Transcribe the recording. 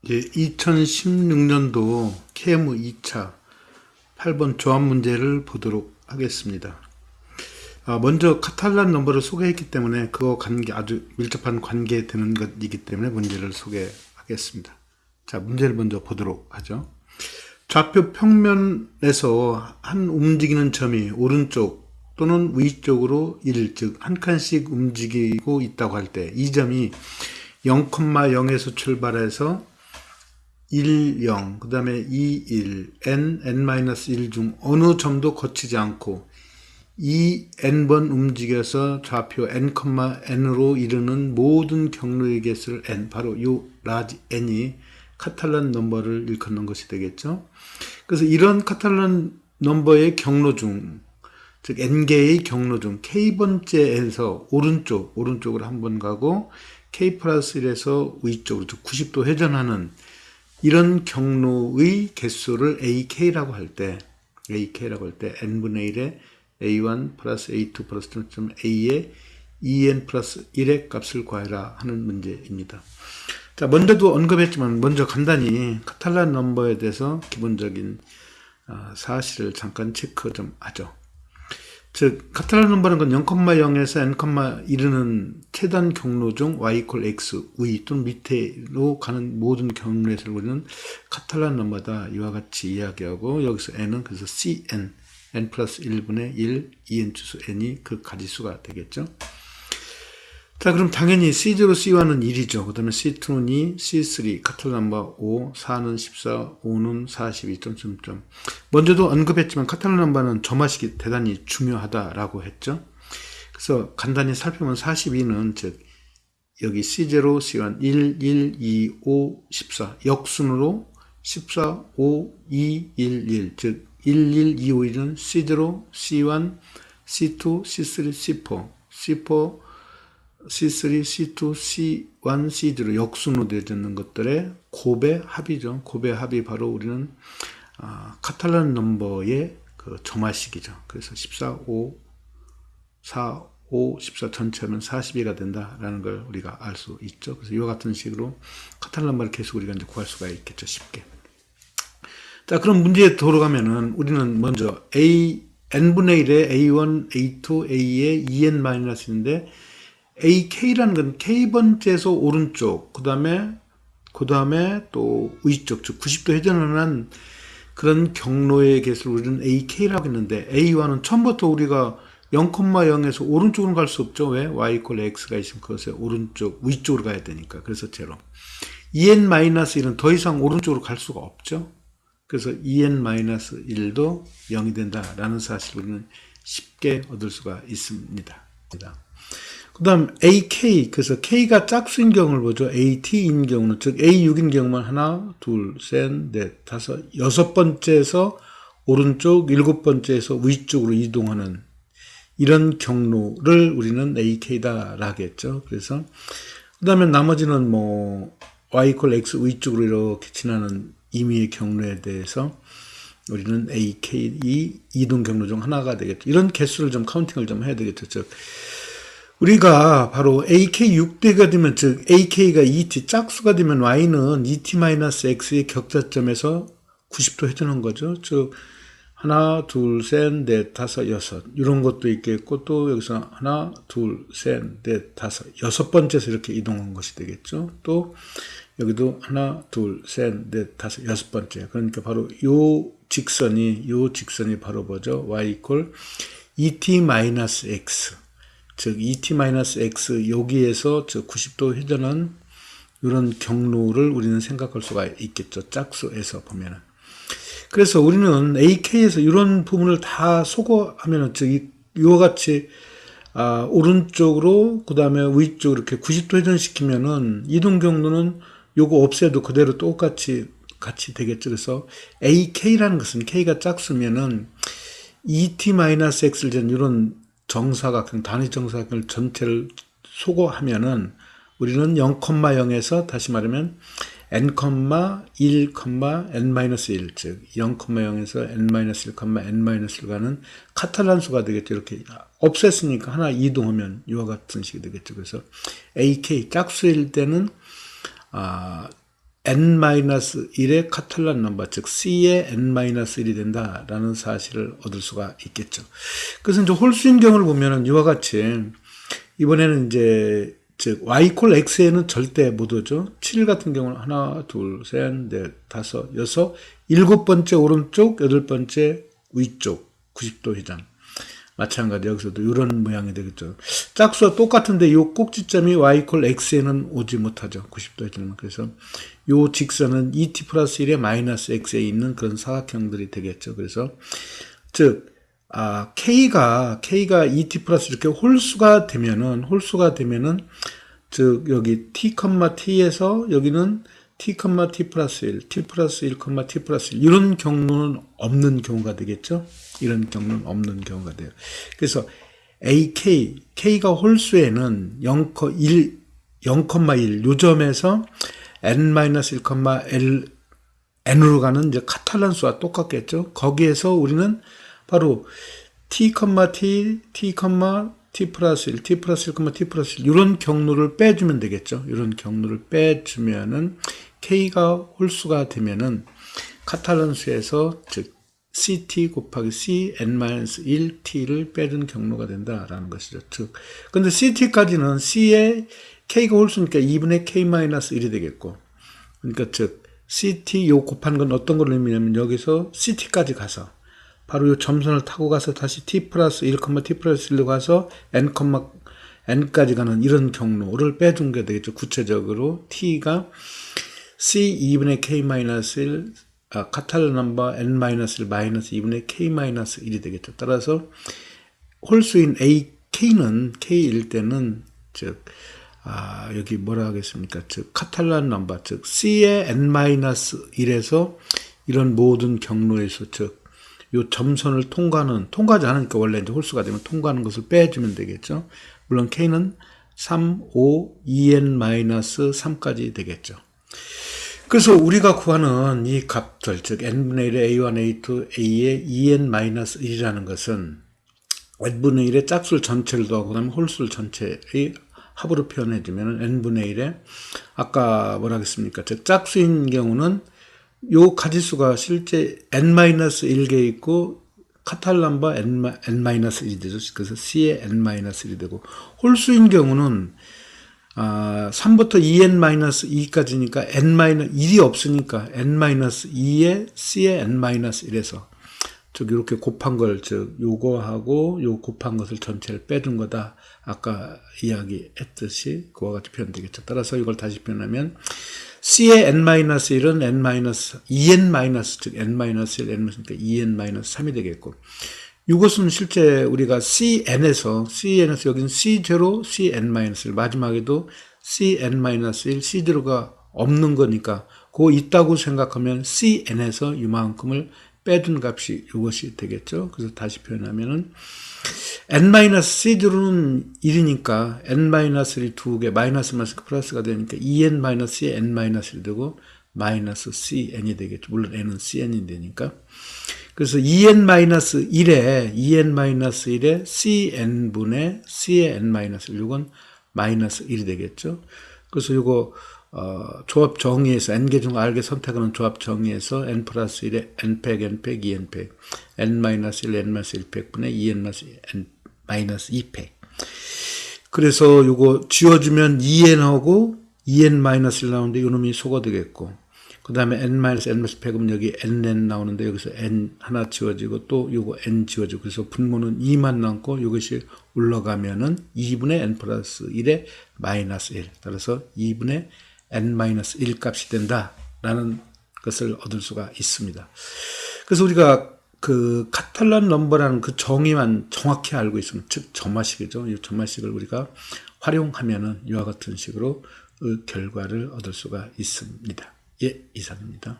이제 2016년도 KM 2차 8번 조합 문제를 보도록 하겠습니다. 먼저 카탈란 넘버를 소개했기 때문에 그거 관계, 아주 밀접한 관계되는 것이기 때문에 문제를 소개하겠습니다. 자, 문제를 먼저 보도록 하죠. 좌표 평면에서 한 움직이는 점이 오른쪽 또는 위쪽으로 1, 즉 한 칸씩 움직이고 있다고 할 때 이 점이 0,0에서 출발해서 1, 0, 그 다음에 2, 1, n-1 중 어느 점도 거치지 않고 이 n번 움직여서 좌표 n,n으로 이르는 모든 경로의 개수를 n, 바로 요 라지 n이 카탈란 넘버를 일컫는 것이 되겠죠. 그래서 이런 카탈란 넘버의 경로 중, 즉 n개의 경로 중 k번째에서 오른쪽으로 한 번 가고 k 플러스 1에서 위쪽으로, 즉 90도 회전하는 이런 경로의 개수를 ak라고 할 때 n분의 1에 a1 플러스 a2 플러스 a에 2n 플러스 1의 값을 구하라 하는 문제입니다. 자, 먼저도 언급했지만 먼저 간단히 카탈란 넘버에 대해서 기본적인 사실을 잠깐 체크 좀 하죠. 즉 카탈란 넘버는 건 0,0에서 n, 이르는 최단 경로 중 y = x, 위 또는 밑으로 가는 모든 경로에서 우리는 카탈란 넘버다 이와 같이 이야기하고, 여기서 n은 그래서 cn, n 플러스 1분의 1, 2n 주수 n이 그 가지수가 되겠죠. 자, 그럼 당연히 C0, C1은 1이죠. 그 다음에 C2는 2, C3, 카탈란 넘버 5, 4는 14, 5는 42, 점점점. 먼저도 언급했지만 카탈란 넘버는 점화식이 대단히 중요하다라고 했죠. 그래서 간단히 살펴보면 42는 즉 여기 C0, C1, 1, 1, 2, 5, 14 역순으로 14, 5, 2, 1, 1, 즉 1, 1, 2, 5, 1은 C0, C1, C2, C3, C4, C4, C3, C2, C1, C0 역순으로 되어있는 것들의 곱의 합이죠. 곱의 합이 바로 우리는 카탈란 넘버의 그 점화식이죠. 그래서 14, 5, 4, 5, 14 전체하면 42가 된다라는 걸 우리가 알 수 있죠. 그래서 이와 같은 식으로 카탈란 넘버를 계속 우리가 이제 구할 수가 있겠죠. 쉽게. 자, 그럼 문제에 돌아가면은 우리는 먼저 n분의 1에 a1, a2, a에 2n-인데 ak라는 건 k번째에서 오른쪽, 그 다음에 또 위쪽, 즉 90도 회전하는 그런 경로의 개수를 우리는 ak라고 했는데, a1은 처음부터 우리가 0,0에서 오른쪽으로 갈 수 없죠. 왜? y = x가 있으면 그것의 위쪽으로 가야 되니까. 그래서 제로. 2n-1은 더 이상 오른쪽으로 갈 수가 없죠. 그래서 2n-1도 0이 된다라는 사실을 우리는 쉽게 얻을 수가 있습니다. 그 다음 AK, 그래서 K가 짝수인 경우를 보죠. AT인 경우는, 즉 A6인 경우만 하나, 둘, 셋, 넷, 다섯, 여섯 번째에서 오른쪽, 일곱 번째에서 위쪽으로 이동하는 이런 경로를 우리는 AK다라고 하겠죠. 그래서 그 다음에 나머지는 뭐 Y = X 위쪽으로 이렇게 지나는 임의의 경로에 대해서 우리는 AK 이동 경로 중 하나가 되겠죠. 이런 개수를 좀 카운팅을 좀 해야 되겠죠. 즉 우리가 바로 AK 6대가 되면, 즉 AK가 ET 짝수가 되면 Y는 ET-X의 격자점에서 90도 회전한 거죠. 즉 하나, 둘, 셋, 넷, 다섯, 여섯 이런 것도 있겠고, 또 여기서 하나, 둘, 셋, 넷, 다섯, 여섯 번째에서 이렇게 이동한 것이 되겠죠. 또 여기도 하나, 둘, 셋, 넷, 다섯, 여섯 번째. 그러니까 바로 요 직선이 바로 뭐죠? Y = ET-X. 즉 ET-X 여기에서 즉 90도 회전한 이런 경로를 우리는 생각할 수가 있겠죠. 짝수에서 보면은. 그래서 우리는 AK에서 이런 부분을 다 소거하면은, 즉 이와 같이 오른쪽으로 그 다음에 위쪽으로 이렇게 90도 회전시키면은 이동 경로는 요거 없애도 그대로 똑같이 같이 되겠죠. 그래서 AK라는 것은 K가 짝수면은 ET-X를 전 이런 정사각형, 단위 정사각형 전체를 소거하면은 우리는 0,0에서 다시 말하면 n, 1, n-1, 즉 0,0에서 n-1, n-1을 가는 카탈란 수가 되겠죠. 이렇게 없앴으니까 하나 이동하면 이와 같은 식이 되겠죠. 그래서 AK 짝수일 때는 n-1의 카탈란 넘버, 즉 C의 n-1이 된다라는 사실을 얻을 수가 있겠죠. 그래서 이제 홀수인 경우를 보면은 이와 같이 이번에는 이제 즉 y equal x에는 절대 못 오죠. 7 같은 경우는 하나, 둘, 셋, 넷, 다섯, 여섯, 일곱 번째 오른쪽, 여덟 번째 위쪽 90도 회전. 마찬가지 여기서도 이런 모양이 되겠죠. 짝수와 똑같은데 이 꼭지점이 y equal x에는 오지 못하죠. 90도 회전은. 그래서 이 직선은 et 플러스 1에 마이너스 x에 있는 그런 사각형들이 되겠죠. 그래서 즉 K가 et 플러스 이렇게 홀수가 되면은 즉 여기 t, t에서 여기는 t, t 플러스 1, t 플러스 1, t 플러스 1 이런 경로는 없는 경우가 되겠죠. 이런 경로는 없는 경우가 돼요. 그래서 K가 홀수에는 0,1 요 점에서 n-1, n으로 가는 이제 카탈란 수와 똑같겠죠. 거기에서 우리는 바로 t, t 플러스 1, t 플러스 1, t 플러스 1 이런 경로를 빼주면 되겠죠. 이런 경로를 빼주면은 K가 홀수가 되면은 카탈란 수에서 즉 ct 곱하기 c n-1t를 빼준 경로가 된다라는 것이죠. 즉 근데 ct까지는 c에 K가 홀수니까 2분의 k-1이 되겠고, 그러니까 즉 ct 요 곱한 건 어떤 걸 의미냐면 여기서 ct까지 가서 바로 이 점선을 타고 가서 다시 t 플러스 1, t 플러스 1로 가서 n까지 가는 이런 경로를 빼준 게 되겠죠. 구체적으로 t가 c 2분의 k-1 카탈란 넘버 n-1 마이너스 2분의 k-1이 되겠죠. 따라서 홀수인 k는 k일 때는 즉 여기 뭐라 하겠습니까? 즉 카탈란 넘버, 즉 c의 n-1에서 이런 모든 경로에서 즉 요 점선을 통과하지 않으니까 원래 이제 홀수가 되면 통과하는 것을 빼주면 되겠죠. 물론 k는 3, 5, 2n-3까지 되겠죠. 그래서 우리가 구하는 이 값들, 즉 n분의 1의 a1, a2, a의 2n-1이라는 것은 n분의 1의 짝수를 전체를 더하고 그다음에 홀수를 전체의 합으로 표현해주면 n분의 1의 아까 뭐라 하겠습니까? 즉 짝수인 경우는 요 가지수가 실제 n-1개 있고 카탈란바 n-1이 되죠. 그래서 c의 n-1이 되고, 홀수인 경우는 3부터 2n-2까지니까 n-1이 없으니까 n-2에 c의 n-1에서 즉 이렇게 곱한 걸, 즉 요거하고 요 곱한 것을 전체를 빼준 거다. 아까 이야기했듯이 그와 같이 표현되겠죠. 따라서 이걸 다시 표현하면 c의 n-1은 n-2n- 즉 n-1, n-그러니까 2n-3이 되겠고, 이것은 실제 우리가 cn에서 여기는 c0, cn-1 마지막에도 cn-1, c0가 없는 거니까 그거 있다고 생각하면 cn에서 이만큼을 빼둔 값이 이것이 되겠죠. 그래서 다시 표현하면은 n-c0는 1이니까 n-이 2개, 마이너스 플러스가 되니까 2n-c에 n-1이 되고 마이너스 cn이 되겠죠. 물론 n은 cn이 되니까. 그래서 2n-1에 cn분의 c의 n-1, 이건 마이너스 1이 되겠죠. 그래서 이거 조합 정의에서 n개 중 r개 선택하는 조합 정의에서 n 플러스 1에 n팩, n팩, 2n팩, n-1, n-1팩분의 2n-2팩. 그래서 이거 지워주면 2n하고 2n-1 나오는데 이놈이 소거 되겠고, 그 다음에 n-n-팩은 여기 nn 나오는데 여기서 n 하나 지워지고 또 요거 n 지워지고, 그래서 분모는 2만 남고 이것이 올라가면은 2분의 n 플러스 1에 마이너스 1. 따라서 2분의 n-1 값이 된다라는 것을 얻을 수가 있습니다. 그래서 우리가 그 카탈란 넘버라는 그 정의만 정확히 알고 있으면, 즉 점화식이죠. 이 점화식을 우리가 활용하면은 이와 같은 식으로 결과를 얻을 수가 있습니다. 예, 이상입니다.